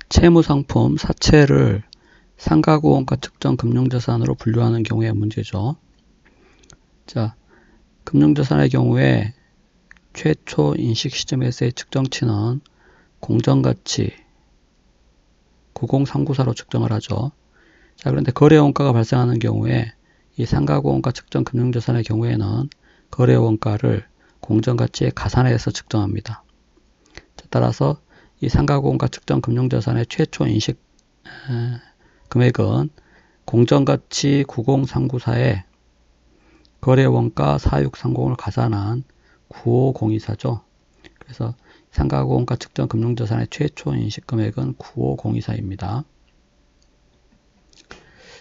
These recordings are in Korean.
채무상품 사채를 상가구원가 특정 금융자산으로 분류하는 경우의 문제죠. 자, 금융자산의 경우에 최초 인식 시점에서의 측정치는 공정가치 9039사로 측정을 하죠. 자, 그런데 거래원가가 발생하는 경우에 이 상가구원가 측정 금융자산의 경우에는 거래원가를 공정가치에 가산해서 측정합니다. 자, 따라서 이 상가구원가 측정 금융자산의 최초 인식 금액은 공정가치 90394에 거래원가 4630을 가산한 95024죠. 그래서 상가구원가 측정 금융자산의 최초 인식 금액은 95024입니다.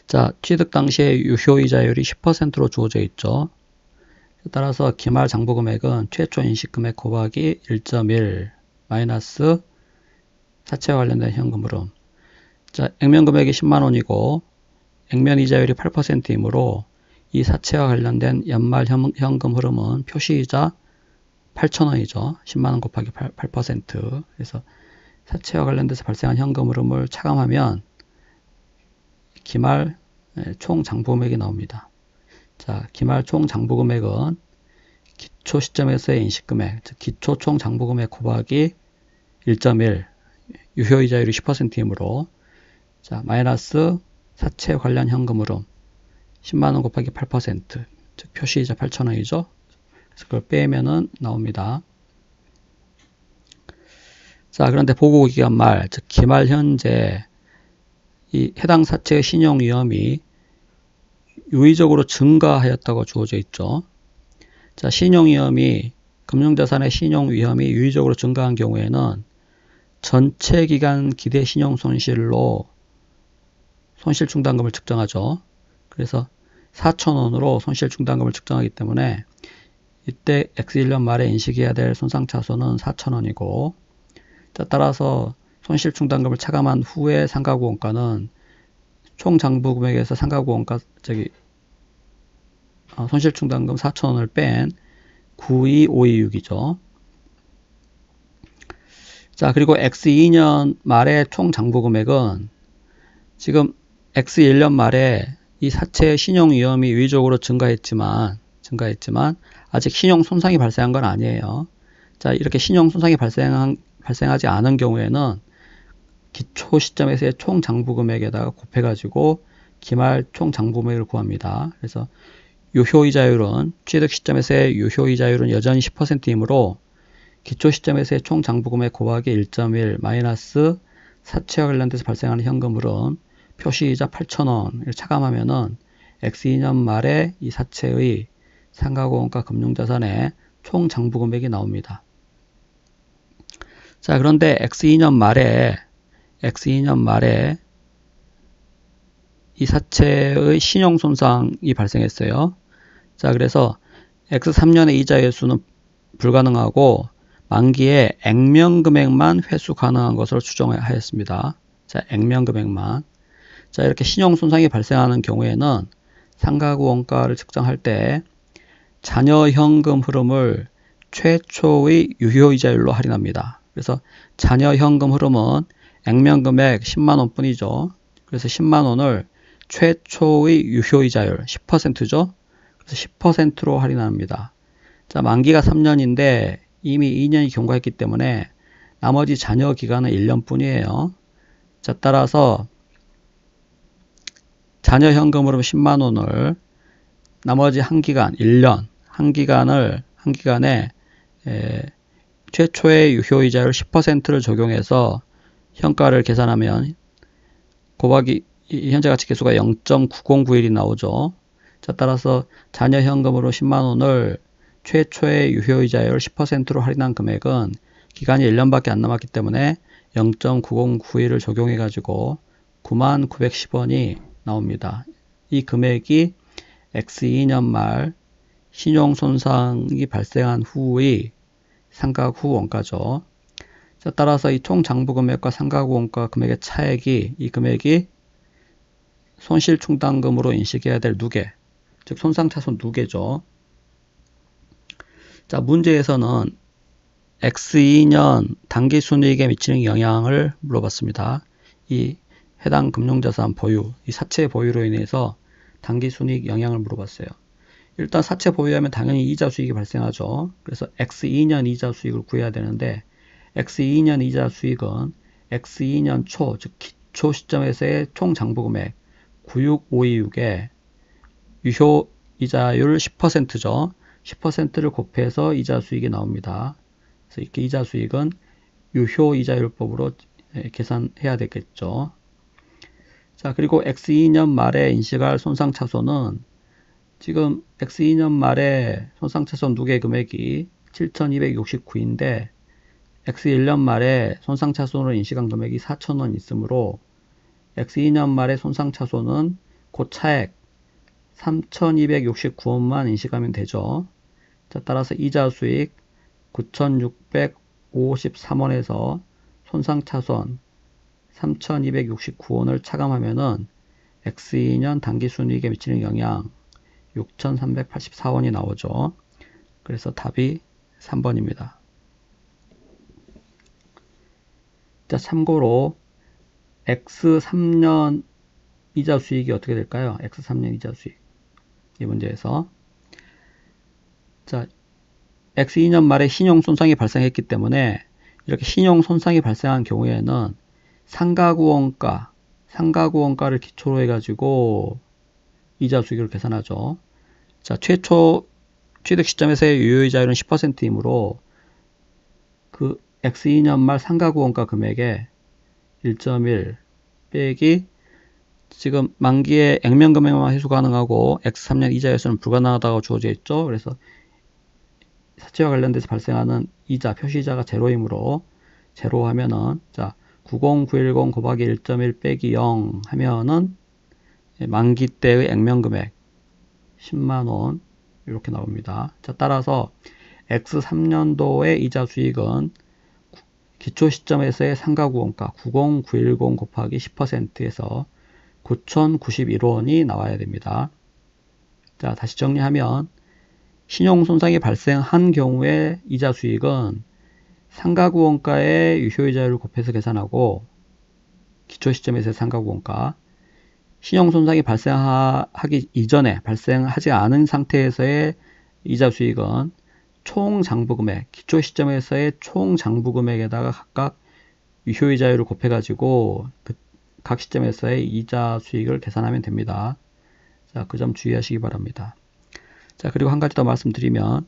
자, 취득 당시의 유효이자율이 10%로 주어져 있죠. 따라서 기말 장부금액은 최초 인식 금액 곱하기 1.1 마이너스 사채와 관련된 현금 흐름. 자, 액면금액이 10만원이고 액면이자율이 8%이므로 이 사채와 관련된 연말 현금 흐름은 표시이자 8,000원이죠. 10만원 곱하기 8%. 그래서 사채와 관련돼서 발생한 현금 흐름을 차감하면 기말 총 장부금액이 나옵니다. 자, 기말 총 장부금액은 기초 시점에서의 인식금액, 즉 기초 총 장부금액 곱하기 1.1 유효이자율이 10%이므로 자, 마이너스 사채 관련 현금 흐름 10만원 곱하기 8%, 즉 표시이자 8,000원이죠. 그래서 그걸 빼면은 나옵니다. 자, 그런데 보고기간 말, 즉 기말 현재 이 해당 사채의 신용 위험이 유의적으로 증가하였다고 주어져 있죠. 자, 신용 위험이 금융자산의 신용 위험이 유의적으로 증가한 경우에는 전체 기간 기대 신용 손실로 손실 충당금을 측정하죠. 그래서 4,000원으로 손실 충당금을 측정하기 때문에 이때 X1년 말에 인식해야 될 손상차손은 4,000원이고, 자, 따라서 손실 충당금을 차감한 후에 상가구원가는 총 장부금액에서 상가구원가 손실 충당금 4,000원을 뺀 92526이죠. 자, 그리고 X2년 말의 총 장부금액은 지금 X1년 말에 이 사채의 신용 위험이 유의적으로 증가했지만 아직 신용 손상이 발생한 건 아니에요. 자, 이렇게 신용 손상이 발생하지 않은 경우에는 기초 시점에서의 총 장부금액에다가 곱해가지고 기말 총 장부금액을 구합니다. 그래서 유효이자율은 취득 시점에서의 유효이자율은 여전히 10%이므로 기초 시점에서의 총 장부금액 곱하기 1.1 마이너스 사채와 관련돼서 발생하는 현금흐름 표시이자 8,000원을 차감하면은 X2년 말에 이 사채의 상가구원가 금융자산의 총 장부금액이 나옵니다. 자, 그런데 X2년 말에 이 사채의 신용 손상이 발생했어요. 자, 그래서 X3년의 이자 회수는 불가능하고 만기에 액면금액만 회수 가능한 것으로 추정하였습니다. 자, 액면금액만. 자, 이렇게 신용 손상이 발생하는 경우에는 상가구 원가를 측정할 때 잔여 현금 흐름을 최초의 유효이자율로 할인합니다. 그래서 잔여 현금 흐름은 액면금액 10만원 뿐이죠. 그래서 10만원을 최초의 유효이자율 10%죠. 그래서 10%로 할인합니다. 자, 만기가 3년인데 이미 2년이 경과했기 때문에 나머지 잔여 기간은 1년 뿐이에요. 자, 따라서 잔여 현금으로 10만원을 나머지 한 기간, 1년, 한 기간에 최초의 유효이자율 10%를 적용해서 현가를 계산하면 곱하기 현재가치 계수가 0.9091이 나오죠. 자, 따라서 잔여 현금으로 10만원을 최초의 유효이자율 10%로 할인한 금액은 기간이 1년밖에 안 남았기 때문에 0.9091을 적용해 가지고 99,10원이 나옵니다. 이 금액이 X2년 말 신용손상이 발생한 후의 상가구 원가죠. 자, 따라서 이 총 장부금액과 상가구 원가 금액의 차액이 이 금액이 손실 충당금으로 인식해야 될 누계, 즉 손상차손 누계죠. 자, 문제에서는 X2년 당기순이익에 미치는 영향을 물어봤습니다. 이 해당 금융자산 보유, 이 사채 보유로 인해서 당기순이익 영향을 물어봤어요. 일단 사채 보유하면 당연히 이자 수익이 발생하죠. 그래서 X2년 이자 수익을 구해야 되는데 X2년 이자 수익은 X2년 초, 즉 기초 시점에서의 총 장부금액 96526에 유효 이자율 10%죠. 10%를 곱해서 이자 수익이 나옵니다. 그래서 이렇게 이자 수익은 유효 이자율법으로 계산해야 되겠죠. 자, 그리고 X2년 말에 인식할 손상차손은 지금 X2년 말에 손상차손 누계 금액이 7,269인데 X1년 말에 손상차손으로 인식한 금액이 4,000원 있으므로 X2년 말에 손상차손은 그 차액 3,269원만 인식하면 되죠. 자, 따라서 이자 수익 9,653원에서 손상차손 3,269원을 차감하면은 X2년 당기순이익에 미치는 영향 6,384원이 나오죠. 그래서 답이 3번입니다. 자, 참고로 X3년 이자 수익이 어떻게 될까요? X3년 이자 수익. 이 문제에서. 자, X2년 말에 신용 손상이 발생했기 때문에 이렇게 신용 손상이 발생한 경우에는 상가구원가를 기초로 해가지고 이자 수익을 계산하죠. 자, 최초 취득 시점에서의 유효이자율은 10%이므로 그 X2년 말 상가구원가 금액의 1.1 빼기 지금 만기에 액면금액만 회수 가능하고 X3년 이자에서는 불가능하다고 주어져 있죠. 그래서 사채와 관련돼서 발생하는 이자, 표시이자가 제로이므로 제로 하면은 자 90910 곱하기 1.1 빼기 0 하면은 만기 때의 액면금액 10만원 이렇게 나옵니다. 자, 따라서 X3년도의 이자 수익은 기초 시점에서의 상가구원가 90910 곱하기 10%에서 9,091원이 나와야 됩니다. 자, 다시 정리하면 신용손상이 발생한 경우에 이자 수익은 상가구원가의 유효이자율을 곱해서 계산하고 기초 시점에서의 상가구원가 신용손상이 발생하기 이전에 발생하지 않은 상태에서의 이자 수익은 총 장부금액, 기초 시점에서의 총 장부금액에다가 각각 유효이자율을 곱해가지고 각 시점에서의 이자 수익을 계산하면 됩니다. 자, 그 점 주의하시기 바랍니다. 자, 그리고 한 가지 더 말씀드리면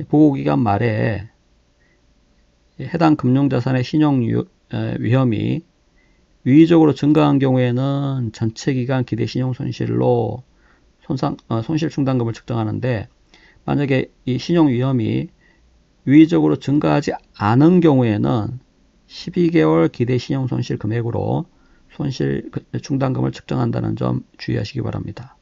보고기간 말에 해당 금융자산의 신용 위험이 위의적으로 증가한 경우에는 전체 기간 기대 신용 손실로 손실 충당금을 측정하는데 만약에 이 신용 위험이 위의적으로 증가하지 않은 경우에는 12개월 기대 신용 손실 금액으로 손실 충당금을 측정한다는 점 주의하시기 바랍니다.